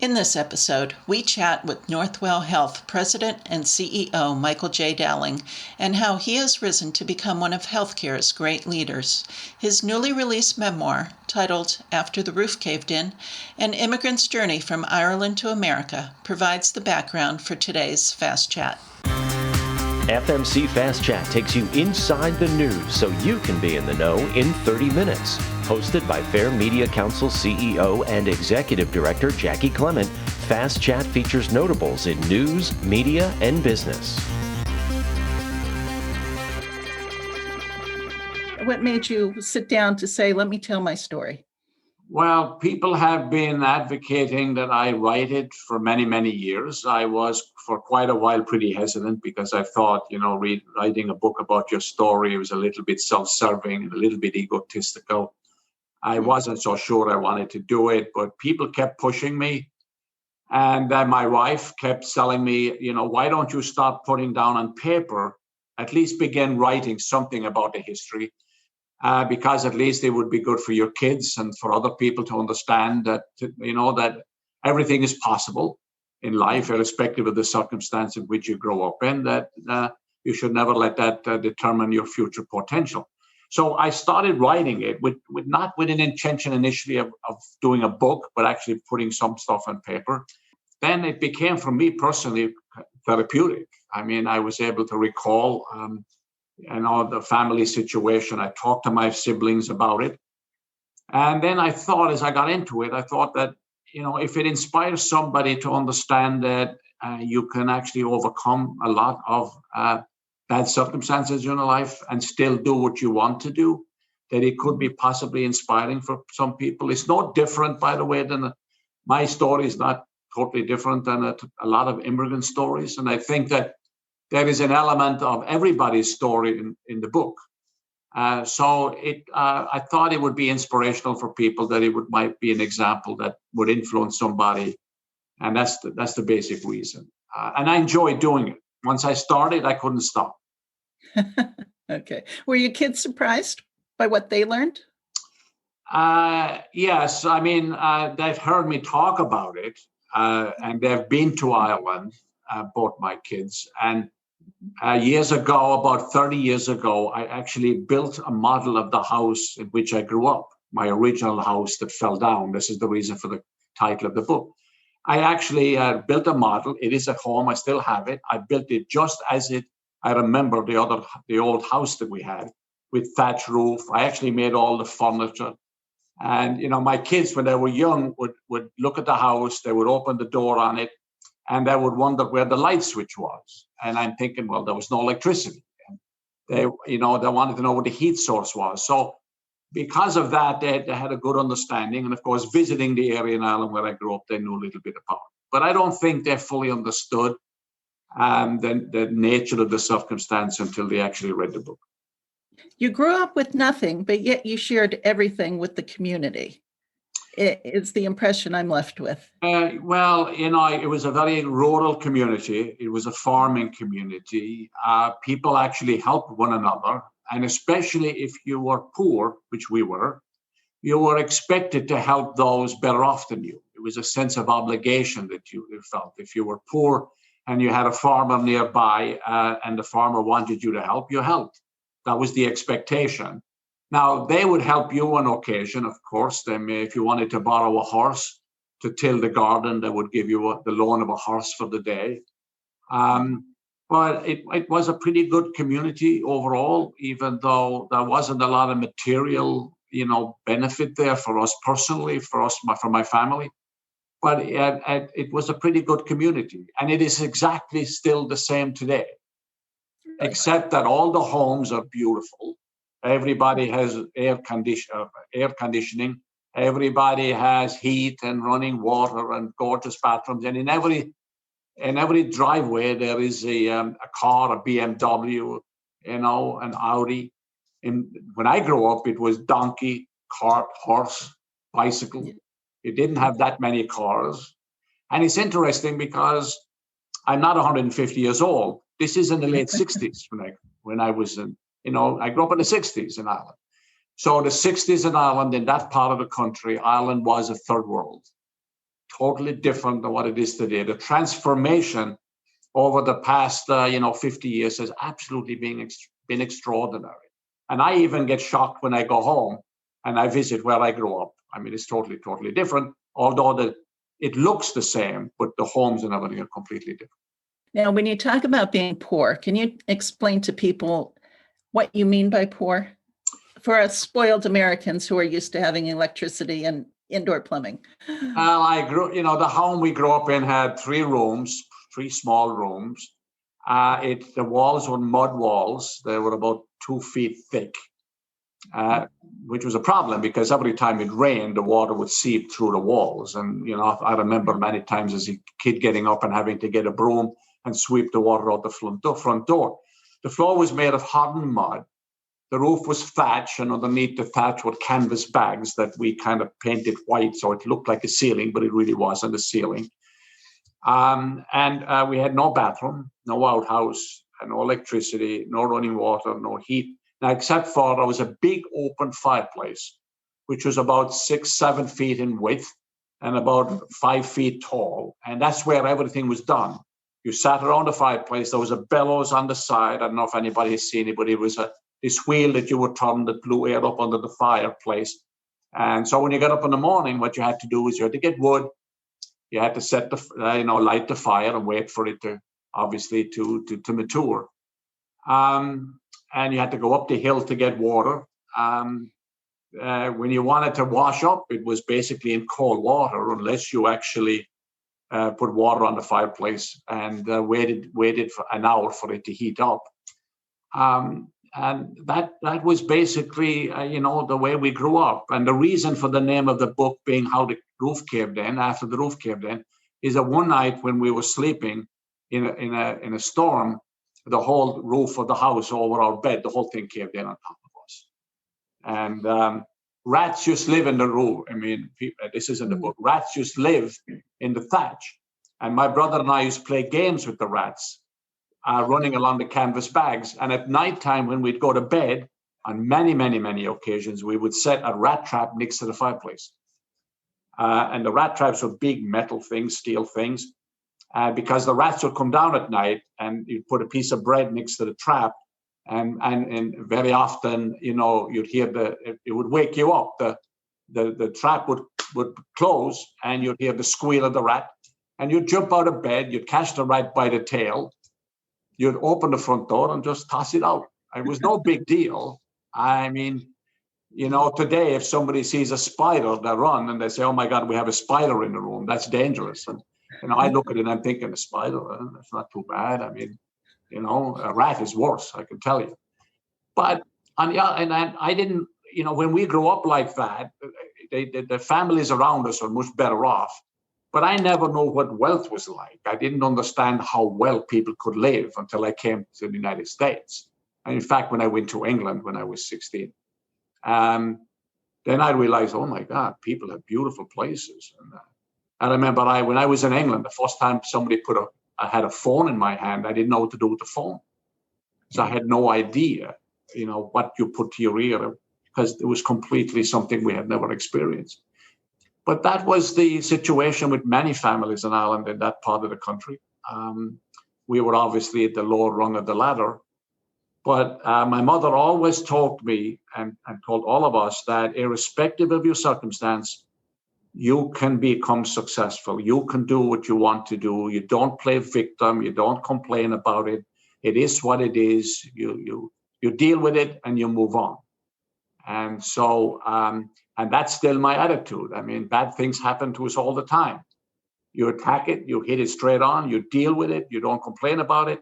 In this episode, we chat with Northwell Health President and CEO Michael J. Dowling and how he has risen to become one of healthcare's great leaders. His newly released memoir, titled After the Roof Caved In, An Immigrant's Journey from Ireland to America, provides the background for today's Fast Chat. FMC Fast Chat takes you inside the news so you can be in the know in 30 minutes. Hosted by Fair Media Council CEO and Executive Director Jackie Clement, Fast Chat features notables in news, media, and business. What made you sit down to say, let me tell my story? Well, people have been advocating that I write it for many, many years. I was for quite a while pretty hesitant because I thought, writing a book about your story was a little bit self-serving and a little bit egotistical. I wasn't so sure I wanted to do it, but people kept pushing me. And then my wife kept telling me, why don't you start putting down on paper, at least begin writing something about the history, because at least it would be good for your kids and for other people to understand that, that everything is possible in life, irrespective of the circumstance in which you grow up in, that you should never let that determine your future potential. So I started writing it not with an intention initially of doing a book, but actually putting some stuff on paper. Then it became, for me personally, therapeutic. I mean, I was able to recall, the family situation. I talked to my siblings about it. And then I thought, as I got into it, I thought that, if it inspires somebody to understand that you can actually overcome a lot of bad circumstances in your life and still do what you want to do, that it could be possibly inspiring for some people. It's no different, by the way, than my story is not totally different than a lot of immigrant stories. And I think that there is an element of everybody's story in the book. I thought it would be inspirational for people, that it might be an example that would influence somebody. And that's the basic reason. And I enjoy doing it. Once I started, I couldn't stop. Okay. Were your kids surprised by what they learned? Yes. I mean, they've heard me talk about it, and they've been to Ireland, both my kids. And years ago, about 30 years ago, I actually built a model of the house in which I grew up, my original house that fell down. This is the reason for the title of the book. I actually built a model. It is at home. I still have it. I built it just as I remember the old house that we had, with thatch roof. I actually made all the furniture. And, my kids, when they were young, would look at the house. They would open the door on it, and they would wonder where the light switch was. And I'm thinking, well, there was no electricity. And they wanted to know what the heat source was. So because of that, they had a good understanding. And of course, visiting the area in Ireland where I grew up, they knew a little bit about it. But I don't think they fully understood the nature of the circumstance until they actually read the book. You grew up with nothing, but yet you shared everything with the community. It's the impression I'm left with. It was a very rural community. It was a farming community. People actually helped one another. And especially if you were poor, which we were, you were expected to help those better off than you. It was a sense of obligation that you felt. If you were poor and you had a farmer nearby and the farmer wanted you to help, you helped. That was the expectation. Now, they would help you on occasion, of course. If you wanted to borrow a horse to till the garden, they would give you the loan of a horse for the day. But it was a pretty good community overall, even though there wasn't a lot of material, benefit there for us personally, for my family. But it was a pretty good community. And it is exactly still the same today, except that all the homes are beautiful. Everybody has air conditioning. Everybody has heat and running water and gorgeous bathrooms. And in every driveway, there is a car, a BMW, an Audi. And when I grew up, it was donkey, cart, horse, bicycle. You didn't have that many cars. And it's interesting because I'm not 150 years old. This is in the late 60s when I was in, I grew up in the 60s in Ireland. So the 60s in Ireland, in that part of the country, Ireland was a third world. totally different than what it is today. The transformation over the past 50 years has absolutely been extraordinary. And I even get shocked when I go home and I visit where I grew up. I mean, it's totally, totally different, although it looks the same, but the homes and everything are completely different. Now, when you talk about being poor, can you explain to people what you mean by poor? For us spoiled Americans who are used to having electricity and indoor plumbing. The home we grew up in had 3 rooms, 3 small rooms. The walls were mud walls. They were about 2 feet thick, which was a problem because every time it rained, the water would seep through the walls. And, I remember many times as a kid getting up and having to get a broom and sweep the water out the front door. The floor was made of hardened mud. The roof was thatch, and underneath the thatch were canvas bags that we kind of painted white, so it looked like a ceiling, but it really wasn't a ceiling. And we had no bathroom, no outhouse, no electricity, no running water, no heat. Now, except for there was a big open fireplace, which was about 6-7 feet in width and about 5 feet tall. And that's where everything was done. You sat around the fireplace. There was a bellows on the side. I don't know if anybody has seen it, but it was this wheel that you would turn that blew air up under the fireplace. And so when you got up in the morning, what you had to do was you had to get wood. You had to set light the fire and wait for it to obviously to mature. And you had to go up the hill to get water. When you wanted to wash up, it was basically in cold water, unless you actually put water on the fireplace and waited for an hour for it to heat up. And that was basically, the way we grew up. And the reason for the name of the book being How the Roof Caved In, after the roof caved in, is that one night when we were sleeping in a storm, the whole roof of the house over our bed, the whole thing caved in on top of us. And rats just live in the roof. I mean, this is in the book. Rats just live in the thatch. And my brother and I used to play games with the rats, running along the canvas bags. And at nighttime, when we'd go to bed, on many, many, many occasions, we would set a rat trap next to the fireplace. And the rat traps were big metal things, steel things, because the rats would come down at night and you'd put a piece of bread next to the trap. And very often, you'd hear it would wake you up. The trap would close and you'd hear the squeal of the rat. And you'd jump out of bed, you'd catch the rat by the tail, you'd open the front door and just toss it out. It was no big deal. I mean, today, if somebody sees a spider, they run and they say, oh my God, we have a spider in the room. That's dangerous. And, I look at it and I'm thinking, a spider, that's not too bad. I mean, a rat is worse, I can tell you. But I didn't, when we grew up like that, the families around us are much better off. But I never knew what wealth was like. I didn't understand how well people could live until I came to the United States. And in fact, when I went to England when I was 16, then I realized, oh my God, people have beautiful places. And I remember when I was in England, the first time somebody I had a phone in my hand, I didn't know what to do with the phone. So I had no idea, what you put to your ear, because it was completely something we had never experienced. But that was the situation with many families in Ireland in that part of the country. We were obviously at the lower rung of the ladder. But my mother always told me and told all of us that irrespective of your circumstance, you can become successful. You can do what you want to do. You don't play victim. You don't complain about it. It is what it is. You deal with it and you move on. And so, and that's still my attitude. I mean, bad things happen to us all the time. You attack it, you hit it straight on, you deal with it, you don't complain about it,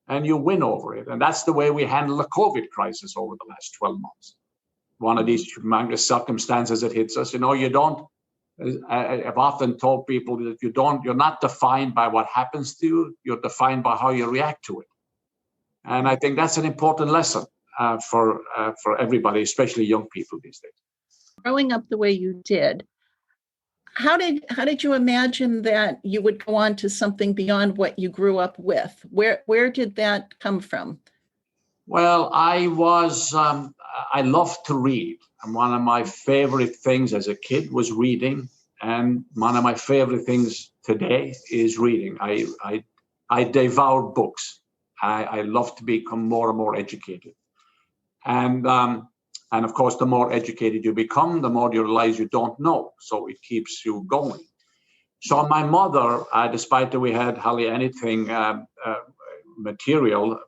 and you win over it. And that's the way we handle the COVID crisis over the last 12 months. One of these humongous circumstances that hits us, I've often told people that you're not defined by what happens to you, you're defined by how you react to it. And I think that's an important lesson for everybody, especially young people these days. Growing up the way you did, how did you imagine that you would go on to something beyond what you grew up with? Where did that come from? Well, I loved to read. And one of my favorite things as a kid was reading. And one of my favorite things today is reading. I devour books. I love to become more and more educated. And of course, the more educated you become, the more you realize you don't know. So it keeps you going. So my mother, despite that we had hardly anything material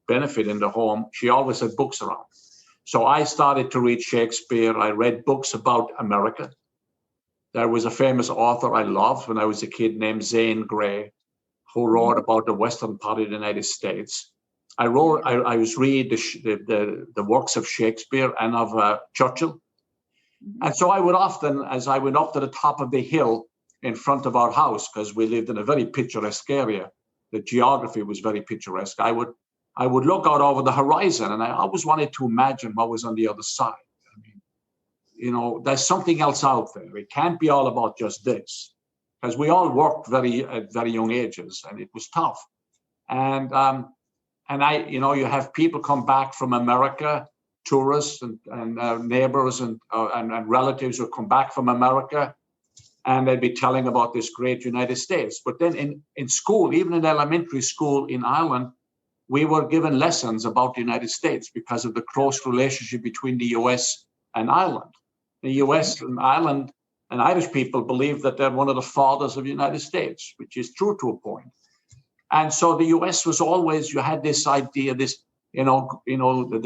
benefit in the home, she always had books around. So I started to read Shakespeare. I read books about America. There was a famous author I loved when I was a kid named Zane Grey, who wrote about the western part of the United States. I was read the works of Shakespeare and of Churchill. And so I would often, as I went up to the top of the hill in front of our house, because we lived in a very picturesque area, the geography was very picturesque, I would look out over the horizon, and I always wanted to imagine what was on the other side. I mean, you know, there's something else out there. It can't be all about just this, because we all worked at very young ages, and it was tough. And you have people come back from America, tourists and neighbors and relatives who come back from America, and they'd be telling about this great United States. But then in school, even in elementary school in Ireland, we were given lessons about the United States because of the close relationship between the US and Ireland. The US and Ireland and Irish people believe that they're one of the fathers of the United States, which is true to a point. And so the US was always, you had this idea, the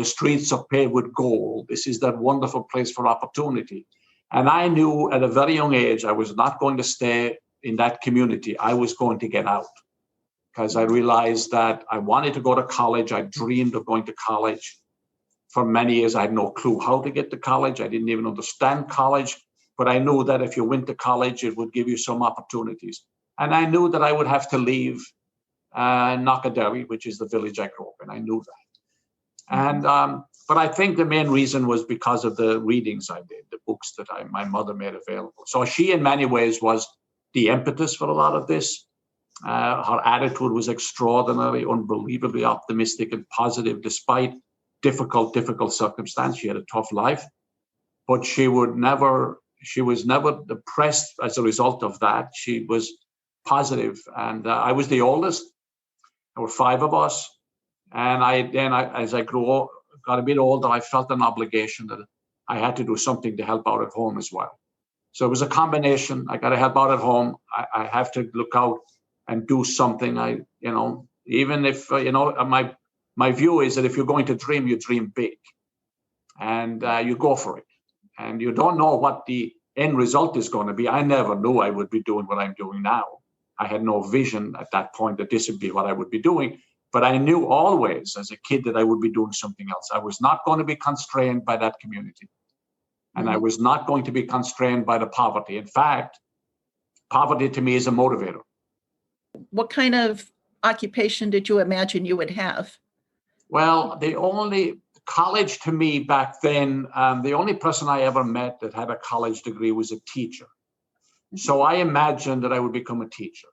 streets are paved with gold. This is that wonderful place for opportunity. And I knew at a very young age, I was not going to stay in that community. I was going to get out, because I realized that I wanted to go to college. I dreamed of going to college. For many years, I had no clue how to get to college. I didn't even understand college, but I knew that if you went to college, it would give you some opportunities. And I knew that I would have to leave Knockaderry, which is the village I grew up in. I knew that. And but I think the main reason was because of the readings I did, the books that my mother made available. So she, in many ways, was the impetus for a lot of this. Her attitude was extraordinary, unbelievably optimistic and positive, despite difficult circumstances. She had a tough life, but she was never depressed as a result of that. She was positive. And I was the oldest. There were 5 of us. And as I got a bit older, I felt an obligation that I had to do something to help out at home as well. So it was a combination. I got to help out at home. I have to look out and do something. Even if, my view is that if you're going to dream, you dream big, and you go for it. And you don't know what the end result is going to be. I never knew I would be doing what I'm doing now. I had no vision at that point that this would be what I would be doing. But I knew always as a kid that I would be doing something else. I was not going to be constrained by that community. And I was not going to be constrained by the poverty. In fact, poverty to me is a motivator. What kind of occupation did you imagine you would have? Well, the only college to me back then, the only person I ever met that had a college degree was a teacher. So I imagined that I would become a teacher.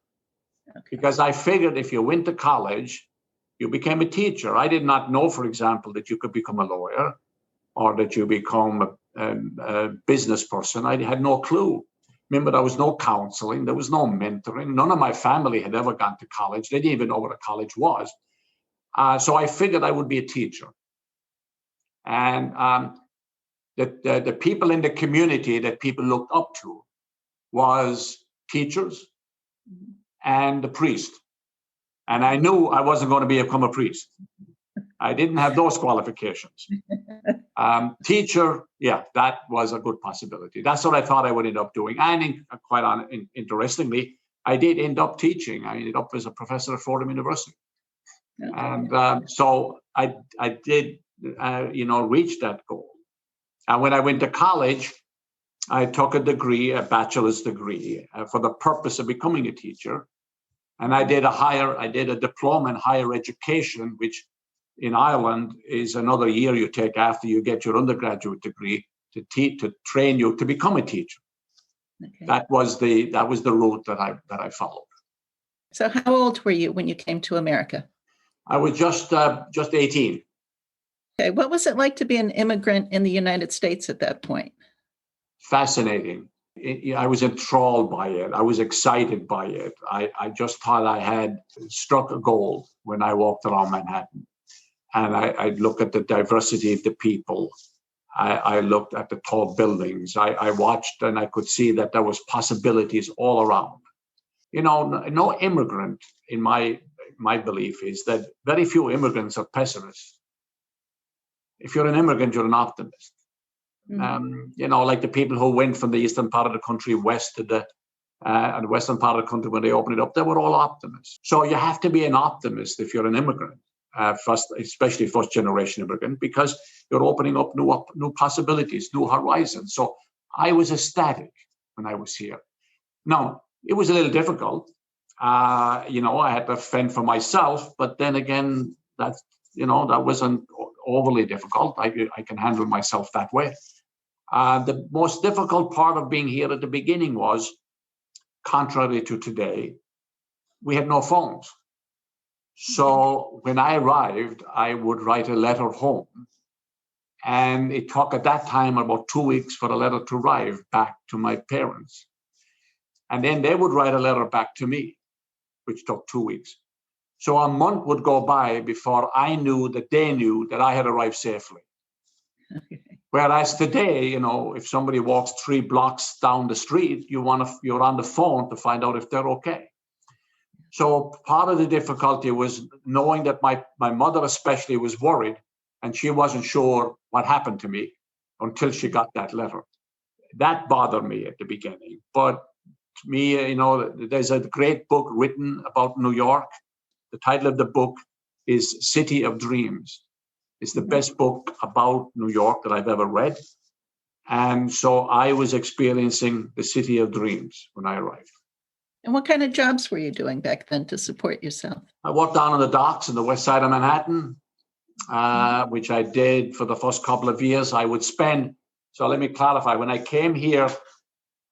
Okay. Because I figured if you went to college, you became a teacher. I did not know, for example, that you could become a lawyer or that you become a business person. I had no clue. Remember, there was no counseling. There was no mentoring. None of my family had ever gone to college. They didn't even know what a college was. So I figured I would be a teacher. And the people in the community that people looked up to was teachers and the priest. And I knew I wasn't going to become a priest. I didn't have those qualifications. Teacher, yeah, that was a good possibility. That's what I thought I would end up doing. And interestingly, I did end up teaching. I ended up as a professor at Fordham University. Okay. And so I did, reach that goal. And when I went to college, I took a degree, a bachelor's degree, for the purpose of becoming a teacher. And I did a diploma in higher education, which in Ireland is another year you take after you get your undergraduate degree to train you to become a teacher. Okay. That was the route that I followed. So how old were you when you came to America? I was just 18. Okay, what was it like to be an immigrant in the United States at that point? Fascinating. I was enthralled by it. I was excited by it. I just thought I had struck a gold when I walked around Manhattan. And I looked at the diversity of the people. I looked at the tall buildings. I watched and I could see that there was possibilities all around. No immigrant, in my belief, is that very few immigrants are pessimists. If you're an immigrant, you're an optimist. Like the people who went from the eastern part of the country west to the western part of the country when they opened it up, they were all optimists. So you have to be an optimist if you're an immigrant, especially first generation immigrant, because you're opening up new possibilities, new horizons. So I was ecstatic when I was here. Now, it was a little difficult. I had to fend for myself, but then again, that wasn't overly difficult. I can handle myself that way. The most difficult part of being here at the beginning was, contrary to today, we had no phones. So when I arrived, I would write a letter home. And it took at that time about 2 weeks for a letter to arrive back to my parents. And then they would write a letter back to me, which took 2 weeks. So a month would go by before I knew that they knew that I had arrived safely. Okay. Whereas today, if somebody walks 3 blocks down the street, you're on the phone to find out if they're okay. So part of the difficulty was knowing that my mother especially was worried, and she wasn't sure what happened to me until she got that letter. That bothered me at the beginning. But to me, there's a great book written about New York. The title of the book is City of Dreams. It's the best book about New York that I've ever read. And so I was experiencing the City of Dreams when I arrived. And what kind of jobs were you doing back then to support yourself? I worked down on the docks on the west side of Manhattan, which I did for the first couple of years. So let me clarify. When I came here,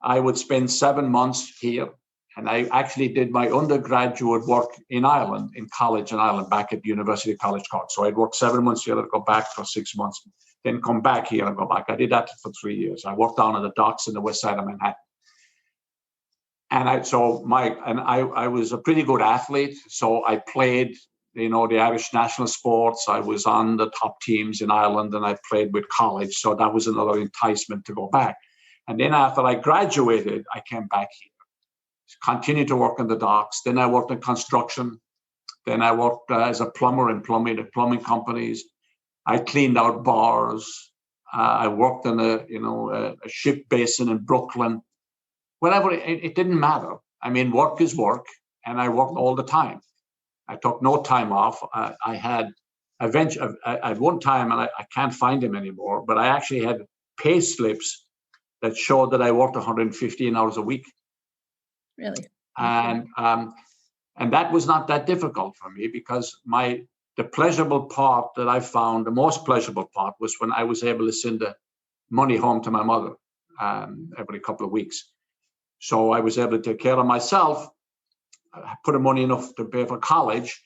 I would spend 7 months here. And I actually did my undergraduate work in Ireland, in college in Ireland, back at University College Cork. So I'd work 7 months here, I'd go back for 6 months, then come back here and go back. I did that for 3 years. I worked down on the docks in the west side of Manhattan. And I was a pretty good athlete. So I played, the Irish national sports. I was on the top teams in Ireland, and I played with college. So that was another enticement to go back. And then after I graduated, I came back here. Continued to work on the docks. Then I worked in construction. Then I worked as a plumber in plumbing companies. I cleaned out bars. I worked in a ship basin in Brooklyn. Whatever, it didn't matter. I mean, work is work, and I worked all the time. I took no time off. I had at one time, and I can't find them anymore, but I actually had pay slips that showed that I worked 115 hours a week. Really? And that was not that difficult for me, because the pleasurable part that I found, the most pleasurable part, was when I was able to send the money home to my mother every couple of weeks. So I was able to take care of myself, put in money enough to pay for college,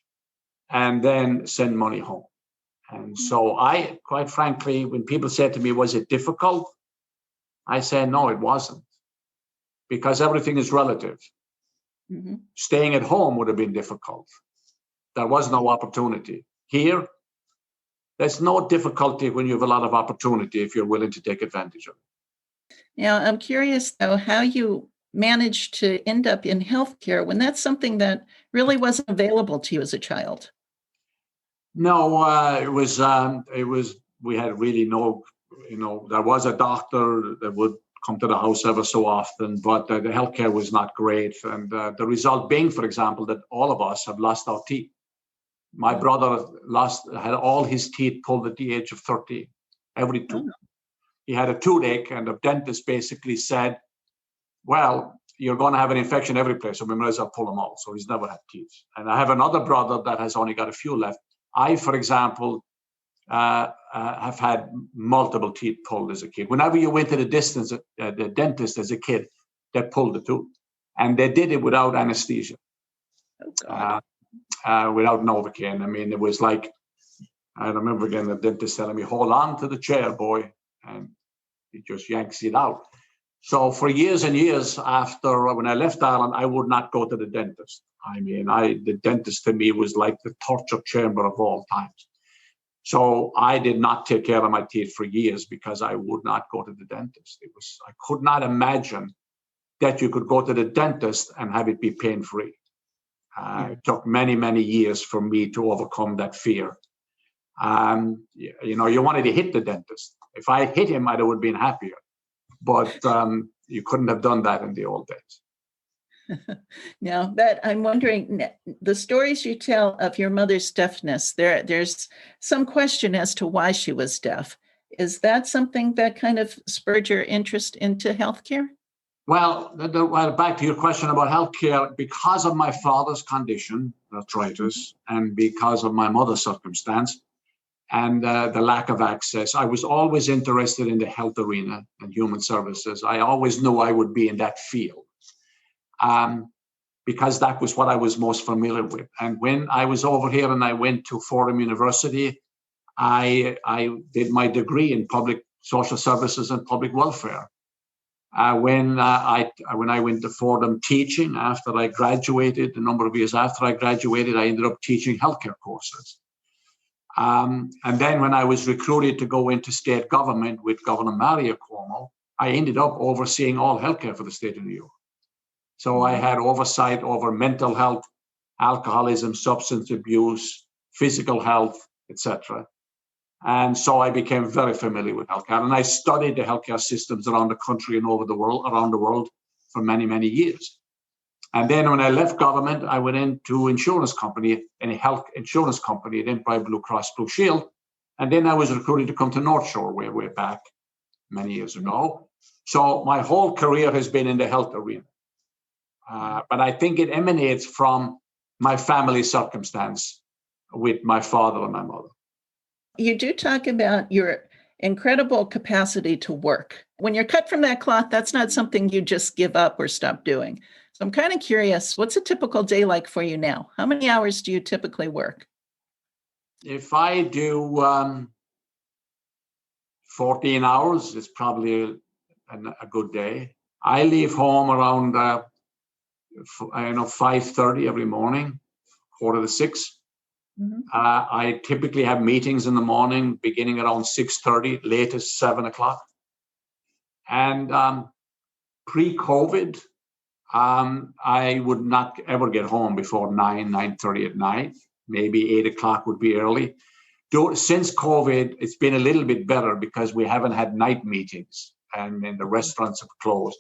and then send money home. And so I, quite frankly, when people say to me, was it difficult? I say, no, it wasn't. Because everything is relative. Mm-hmm. Staying at home would have been difficult. There was no opportunity. Here, there's no difficulty when you have a lot of opportunity if you're willing to take advantage of it. Now, I'm curious, though, how you managed to end up in healthcare when that's something that really wasn't available to you as a child. No, it was, we had really no, there was a doctor that would come to the house ever so often, but the healthcare was not great. And the result being, for example, that all of us have lost our teeth. My brother had all his teeth pulled at the age of 13, every tooth. He had a toothache, and the dentist basically said, well, you're going to have an infection every place, so we might as well pull them all. So he's never had teeth. And I have another brother that has only got a few left. I, for example, have had multiple teeth pulled as a kid. Whenever you went to the dentist as a kid, they pulled the tooth. And they did it without anesthesia, without Novocaine. I mean, it was like, I remember again the dentist telling me, hold on to the chair, boy. And he just yanks it out. So for years and years after, when I left Ireland, I would not go to the dentist. I mean, the dentist to me was like the torture chamber of all times. So I did not take care of my teeth for years because I would not go to the dentist. I could not imagine that you could go to the dentist and have it be pain-free. It took many, many years for me to overcome that fear. You wanted to hit the dentist. If I hit him, I would have been happier. But you couldn't have done that in the old days. Now, that I'm wondering, the stories you tell of your mother's deafness, there's some question as to why she was deaf. Is that something that kind of spurred your interest into healthcare? Well, back to your question about healthcare, because of my father's condition, arthritis, and because of my mother's circumstance, and the lack of access, I was always interested in the health arena and human services. I always knew I would be in that field. Because that was what I was most familiar with. And when I was over here and I went to Fordham University, I did my degree in public social services and public welfare. When I went to Fordham teaching after I graduated, a number of years after I graduated, I ended up teaching healthcare courses. And then when I was recruited to go into state government with Governor Mario Cuomo, I ended up overseeing all healthcare for the state of New York. So I had oversight over mental health, alcoholism, substance abuse, physical health, etc. And so I became very familiar with healthcare. And I studied the healthcare systems around the country and around the world for many, many years. And then when I left government, I went into insurance company, a health insurance company at Empire Blue Cross Blue Shield. And then I was recruited to come to North Shore way back many years ago. So my whole career has been in the health arena. But I think it emanates from my family circumstance with my father and my mother. You do talk about your incredible capacity to work. When you're cut from that cloth, that's not something you just give up or stop doing. So I'm kind of curious, what's a typical day like for you now? How many hours do you typically work? If I do 14 hours, it's probably a good day. I leave home around 5:30 every morning, 5:45. Mm-hmm. I typically have meetings in the morning beginning around 6:30, latest 7 o'clock. And pre-COVID, I would not ever get home before 9:30 at night. Maybe 8 o'clock would be early. Since COVID, it's been a little bit better because we haven't had night meetings and the restaurants have closed.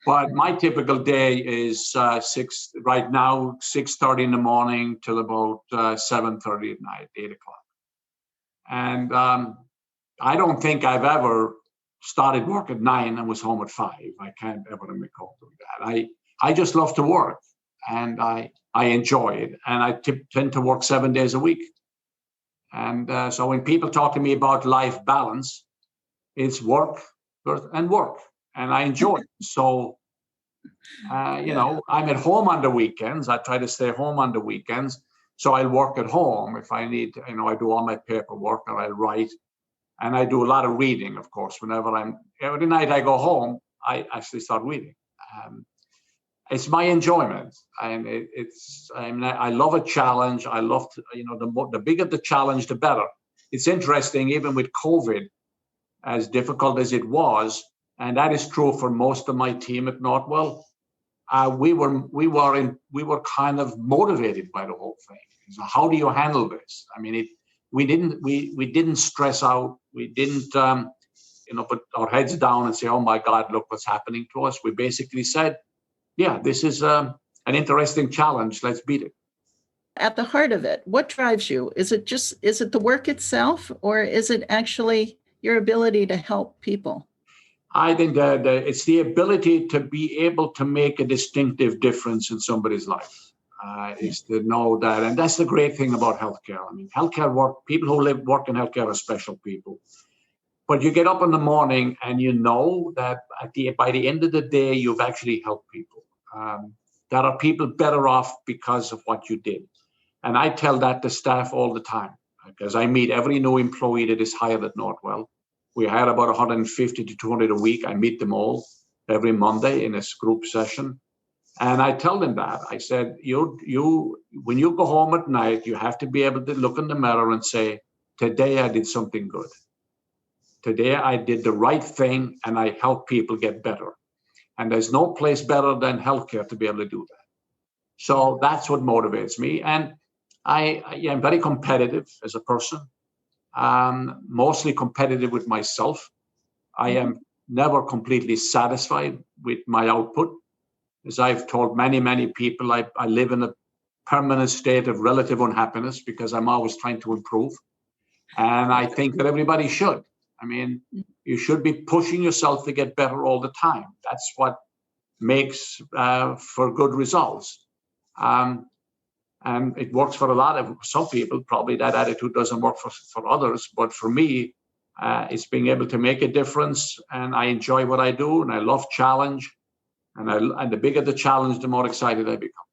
But my typical day is 6:30 in the morning till about 7:30 at night, 8 o'clock. And I don't think I've ever started work at 9 and was home at 5. I can't ever recall doing that. I just love to work and I enjoy it. And I tend to work 7 days a week. And so when people talk to me about life balance, it's work and work. And I enjoy it. So, I'm at home on the weekends. I try to stay home on the weekends. So I'll work at home if I need to, I do all my paperwork or I'll write. And I do a lot of reading, of course. Every night I go home, I actually start reading. It's my enjoyment. And I love a challenge. I love to, the bigger the challenge, the better. It's interesting, even with COVID, as difficult as it was, and that is true for most of my team at Northwell. We were kind of motivated by the whole thing. So how do you handle this? I mean, we didn't stress out. We didn't put our heads down and say, "Oh my God, look what's happening to us." We basically said, "Yeah, this is an interesting challenge. Let's beat it." At the heart of it, what drives you? Is it the work itself, or is it actually your ability to help people? I think that it's the ability to be able to make a distinctive difference in somebody's life. Is to know that, and that's the great thing about healthcare. I mean, healthcare people who work in healthcare are special people. But you get up in the morning and you know that by the end of the day, you've actually helped people. There are people better off because of what you did. And I tell that to staff all the time because I meet every new employee that is hired at Northwell. We hire about 150 to 200 a week. I meet them all. every Monday in a group session. And I tell them that. I said, when you go home at night, you have to be able to look in the mirror and say, today I did something good. Today I did the right thing and I helped people get better. And there's no place better than healthcare to be able to do that. So that's what motivates me. And I'm very competitive as a person, mostly competitive with myself. I am never completely satisfied with my output. As I've told many, many people, I live in a permanent state of relative unhappiness because I'm always trying to improve. And I think that everybody should. I mean, you should be pushing yourself to get better all the time. That's what makes for good results. And it works for some people. Probably that attitude doesn't work for others. But for me, it's being able to make a difference. And I enjoy what I do. And I love challenge. And the bigger the challenge, the more excited I become.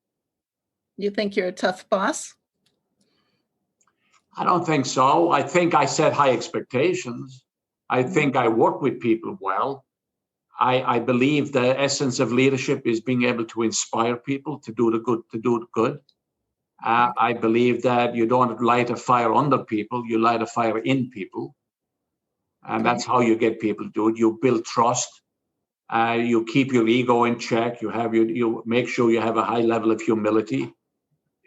You think you're a tough boss? I don't think so. I think I set high expectations. I think I work with people well. I believe the essence of leadership is being able to inspire people to do the good. I believe that you don't light a fire under people, you light a fire in people. And that's how you get people to do it. You build trust. You keep your ego in check. You make sure you have a high level of humility.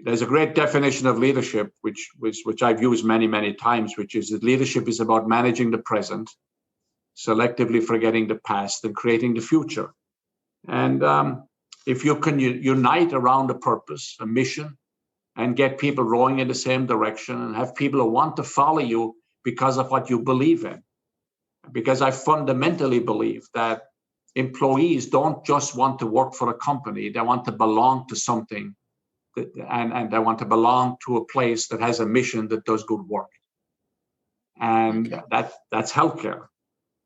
There's a great definition of leadership, which I've used many, many times, which is that leadership is about managing the present, selectively forgetting the past, and creating the future. And if you can unite around a purpose, a mission, and get people rowing in the same direction and have people who want to follow you because of what you believe in. Because I fundamentally believe that employees don't just want to work for a company, they want to belong to something, and they want to belong to a place that has a mission that does good work. And that's healthcare.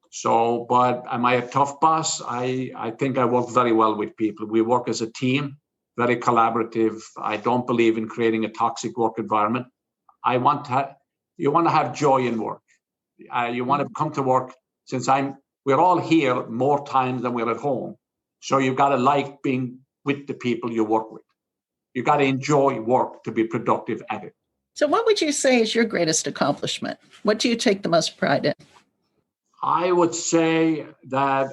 So, but am I a tough boss? I think I work very well with people. We work as a team, very collaborative. I don't believe in creating a toxic work environment. You want to have joy in work. You want to come to work, we're all here more times than we're at home. So you've got to like being with the people you work with. You've got to enjoy work to be productive at it. So what would you say is your greatest accomplishment? What do you take the most pride in? I would say that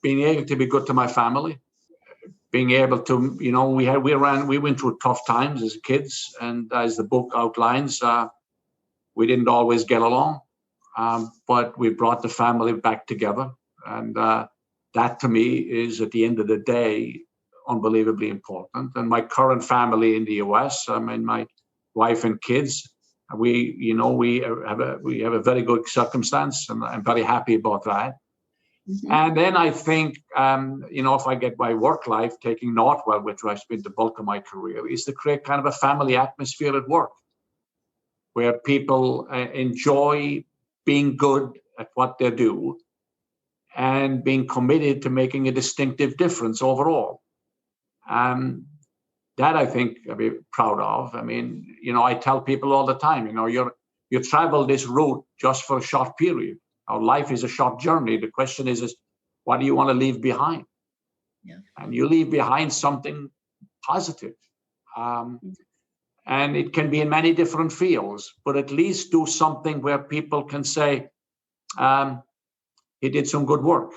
being able to be good to my family, being able to, we went through tough times as kids, and as the book outlines, we didn't always get along, but we brought the family back together, and that to me is, at the end of the day, unbelievably important. And my current family in the US, my wife and kids, we have a very good circumstance, and I'm very happy about that. Mm-hmm. And then I think, if I get my work life, taking Northwell, which I spent the bulk of my career, is to create kind of a family atmosphere at work, where people enjoy being good at what they do and being committed to making a distinctive difference overall. That I think I'd be proud of. I mean, I tell people all the time, you travel this route just for a short period. Our life is a short journey. The question is what do you want to leave behind? Yeah. And you leave behind something positive. And it can be in many different fields, but at least do something where people can say, he did some good work.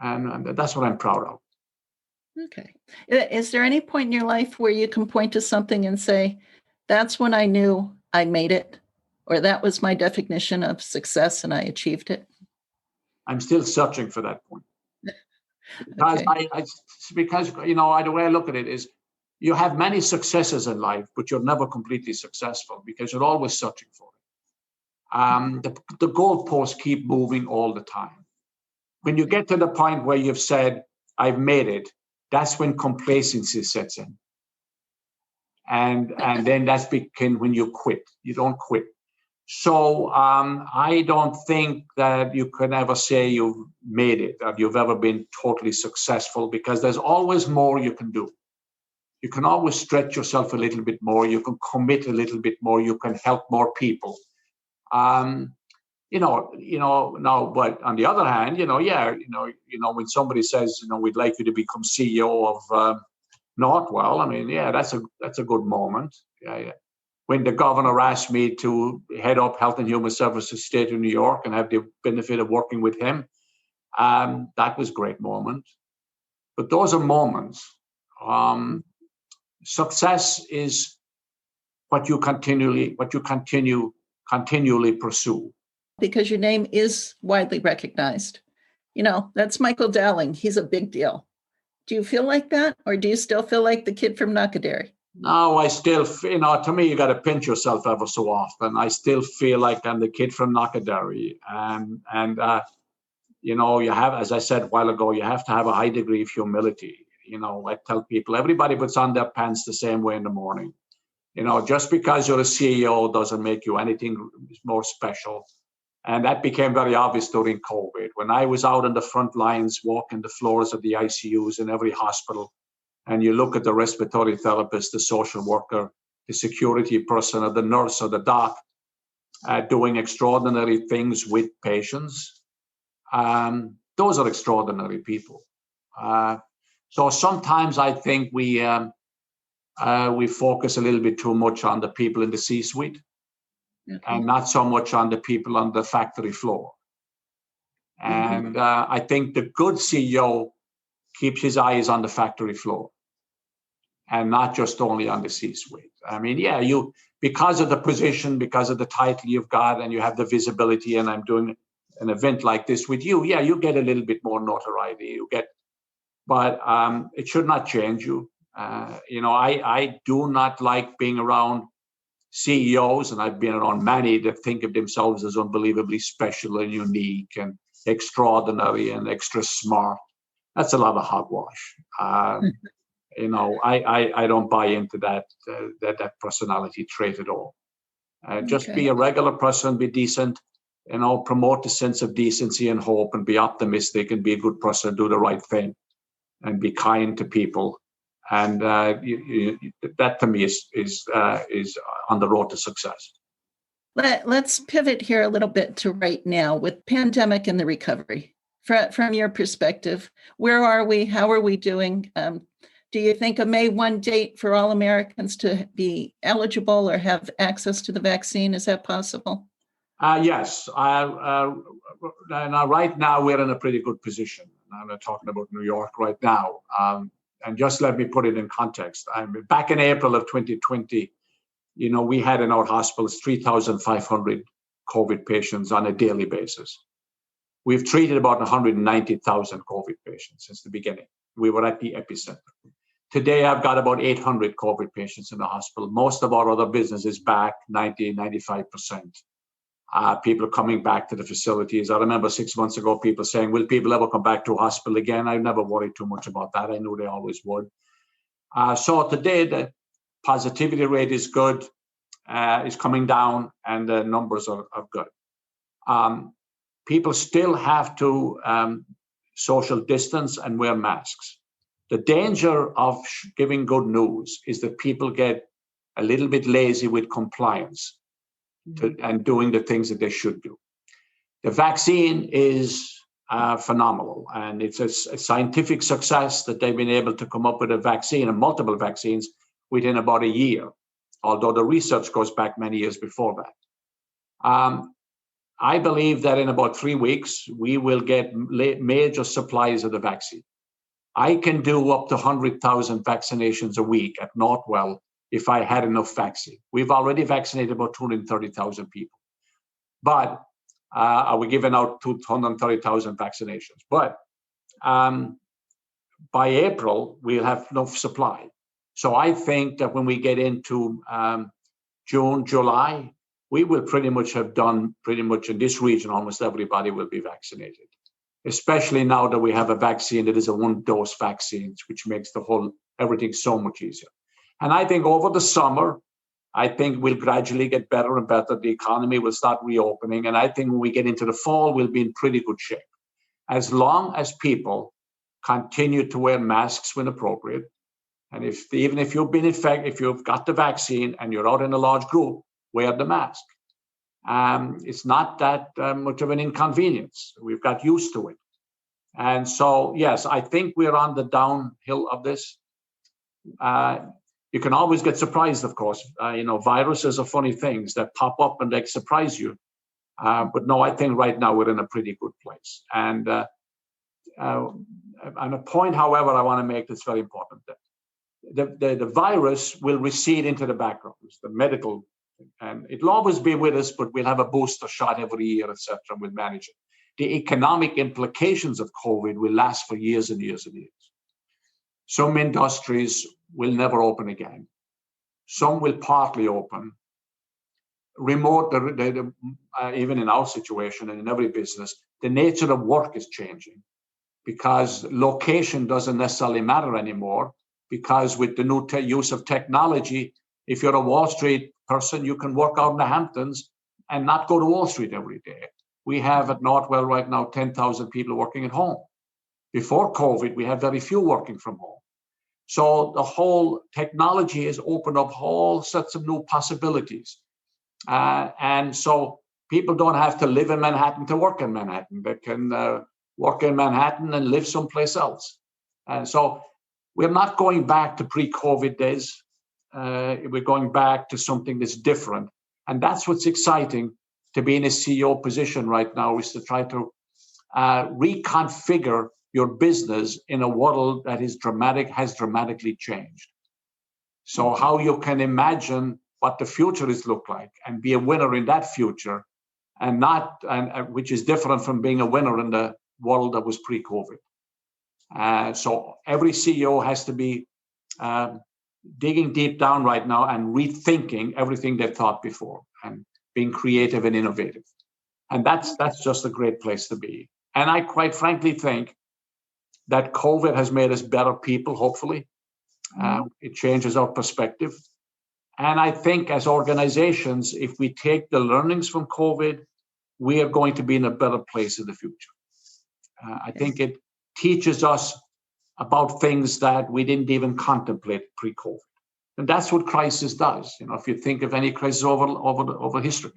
And that's what I'm proud of. Okay. Is there any point in your life where you can point to something and say, that's when I knew I made it, or that was my definition of success and I achieved it? I'm still searching for that point. Because Okay. the way I look at it is, you have many successes in life, but you're never completely successful because you're always searching for it. The goalposts keep moving all the time. When you get to the point where you've said, I've made it, that's when complacency sets in. And then that's when you quit. You don't quit. So I don't think that you can ever say you've made it, that you've ever been totally successful, because there's always more you can do. You can always stretch yourself a little bit more. You can commit a little bit more. You can help more people. Now, but on the other hand, when somebody says, we'd like you to become CEO of Northwell, I mean, yeah, that's a good moment. Yeah. When the governor asked me to head up Health and Human Services State of New York and have the benefit of working with him, that was a great moment. But those are moments. Success is what you continually pursue. Because your name is widely recognized. That's Michael Dowling. He's a big deal. Do you feel like that? Or do you still feel like the kid from Knockaderry? No, I still, to me, you got to pinch yourself ever so often. I still feel like I'm the kid from Knockaderry. You have, as I said a while ago, you have to have a high degree of humility. I tell people, everybody puts on their pants the same way in the morning. Just because you're a CEO doesn't make you anything more special. And that became very obvious during COVID. When I was out on the front lines, walking the floors of the ICUs in every hospital, and you look at the respiratory therapist, the social worker, the security person, or the nurse or the doc doing extraordinary things with patients, those are extraordinary people. So sometimes I think we focus a little bit too much on the people in the C-suite, and not so much on the people on the factory floor. And I think the good CEO keeps his eyes on the factory floor and not just only on the C-suite. I mean, because of the position, because of the title you've got, and you have the visibility, and I'm doing an event like this with you, you get a little bit more notoriety. But it should not change you. I do not like being around CEOs, and I've been around many that think of themselves as unbelievably special and unique and extraordinary and extra smart. That's a lot of hogwash. I don't buy into that personality trait at all. Just be a regular person, be decent, promote the sense of decency and hope, and be optimistic, and be a good person, do the right thing, and be kind to people. And that to me is on the road to success. Let's pivot here a little bit to right now with pandemic and the recovery. From your perspective, where are we? How are we doing? Do you think a May 1 date for all Americans to be eligible or have access to the vaccine, is that possible? Yes. Now, right now, we're in a pretty good position. I'm not talking about New York right now. And just let me put it in context. Back in April of 2020, we had in our hospitals 3,500 COVID patients on a daily basis. We've treated about 190,000 COVID patients since the beginning. We were at the epicenter. Today, I've got about 800 COVID patients in the hospital. Most of our other business is back, 90, 95%. People are coming back to the facilities. I remember 6 months ago, people saying, will people ever come back to a hospital again? I never worried too much about that. I knew they always would. So today, the positivity rate is good, is coming down, and the numbers are good. People still have to social distance and wear masks. The danger of giving good news is that people get a little bit lazy with compliance and doing the things that they should do. The vaccine is phenomenal, and it's a scientific success that they've been able to come up with a vaccine and multiple vaccines within about a year, although the research goes back many years before that. I believe that in about 3 weeks, we will get major supplies of the vaccine. I can do up to 100,000 vaccinations a week at Northwell if I had enough vaccine. We've already vaccinated about 230,000 people. But we're giving out 230,000 vaccinations. But by April, we'll have enough supply. So I think that when we get into June, July, we will pretty much have done in this region, almost everybody will be vaccinated, especially now that we have a vaccine that is a one-dose vaccine, which makes everything so much easier. And I think over the summer, I think we'll gradually get better and better. The economy will start reopening. And I think when we get into the fall, we'll be in pretty good shape. As long as people continue to wear masks when appropriate, and even if you've been infected, if you've got the vaccine and you're out in a large group, wear the mask. It's not that much of an inconvenience. We've got used to it. And so, yes, I think we're on the downhill of this. You can always get surprised, of course. Viruses are funny things that pop up and they surprise you. But no, I think right now we're in a pretty good place. And a point, however, I want to make that's very important. The virus will recede into the background. It's the medical, and it'll always be with us, but we'll have a booster shot every year, etc. We'll manage it. The economic implications of COVID will last for years and years and years. Some industries will never open again. Some will partly open. Remote, even in our situation and in every business, the nature of work is changing because location doesn't necessarily matter anymore, because with the new use of technology, if you're a Wall Street person, you can work out in the Hamptons and not go to Wall Street every day. We have at Northwell right now 10,000 people working at home. Before COVID, we had very few working from home. So the whole technology has opened up all sorts of new possibilities. And so people don't have to live in Manhattan to work in Manhattan. They can work in Manhattan and live someplace else. And so we're not going back to pre-COVID days. We're going back to something that's different. And that's what's exciting to be in a CEO position right now, is to try to reconfigure your business in a world that has dramatically changed. So how you can imagine what the future is look like and be a winner in that future, and which is different from being a winner in the world that was pre-COVID. So every CEO has to be digging deep down right now and rethinking everything they've thought before and being creative and innovative. And that's just a great place to be. And I quite frankly think that COVID has made us better people, hopefully. It changes our perspective. And I think as organizations, if we take the learnings from COVID, we are going to be in a better place in the future. I think it teaches us about things that we didn't even contemplate pre-COVID. And that's what crisis does. If you think of any crisis over history,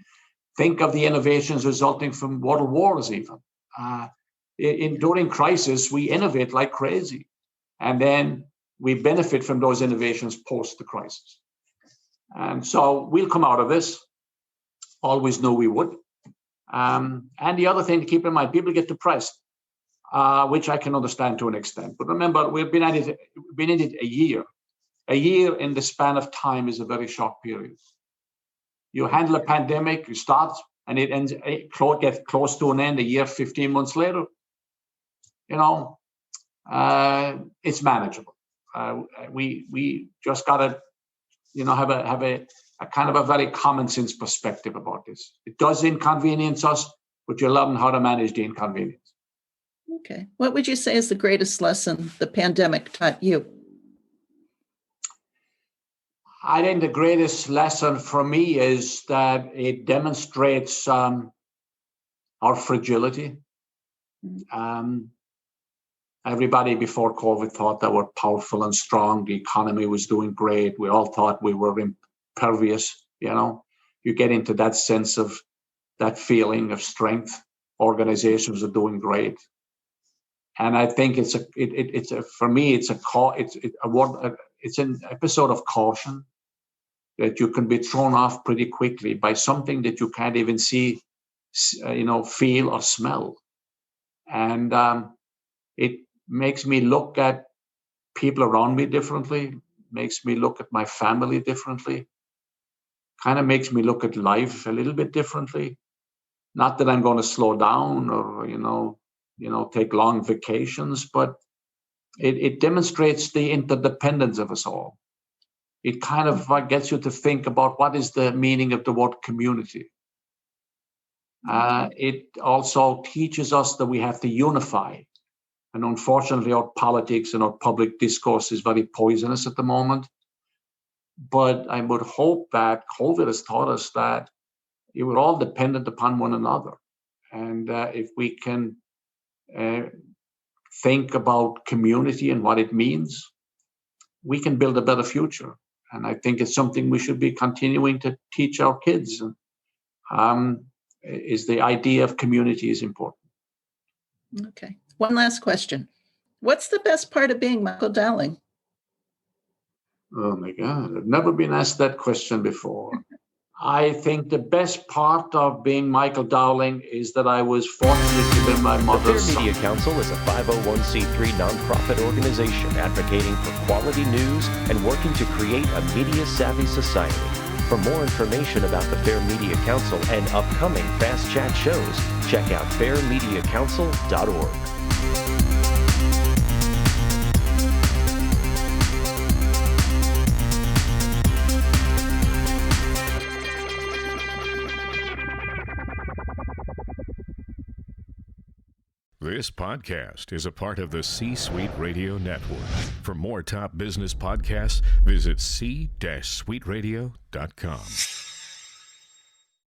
think of the innovations resulting from world wars even. During crisis, we innovate like crazy. And then we benefit from those innovations post the crisis. And so we'll come out of this. Always knew we would. And the other thing to keep in mind, people get depressed, which I can understand to an extent. But remember, we've been in it a year. A year in the span of time is a very short period. You handle a pandemic, you start, and it ends, gets close to an end a year, 15 months later. It's manageable. We just got to, have a kind of a very common sense perspective about this. It does inconvenience us, but you learn how to manage the inconvenience. Okay. What would you say is the greatest lesson the pandemic taught you? I think the greatest lesson for me is that it demonstrates our fragility. Everybody before COVID thought they were powerful and strong. The economy was doing great. We all thought we were impervious. You get into that sense of that feeling of strength. Organizations are doing great, and I think it's an episode of caution that you can be thrown off pretty quickly by something that you can't even see, feel or smell, and it makes me look at people around me differently, makes me look at my family differently, kind of makes me look at life a little bit differently. Not that I'm going to slow down or, take long vacations, but it demonstrates the interdependence of us all. It kind of gets you to think about what is the meaning of the word community. It also teaches us that we have to unify. And unfortunately, our politics and our public discourse is very poisonous at the moment. But I would hope that COVID has taught us that we're all dependent upon one another. And if we can think about community and what it means, we can build a better future. And I think it's something we should be continuing to teach our kids and is the idea of community is important. Okay. One last question. What's the best part of being Michael Dowling? Oh my God, I've never been asked that question before. I think the best part of being Michael Dowling is that I was fortunate to be my mother's The Fair son. Media Council is a 501c3 nonprofit organization advocating for quality news and working to create a media-savvy society. For more information about the Fair Media Council and upcoming Fast Chat shows, check out fairmediacouncil.org. This podcast is a part of the C-Suite Radio Network. For more top business podcasts, visit c-suiteradio.com.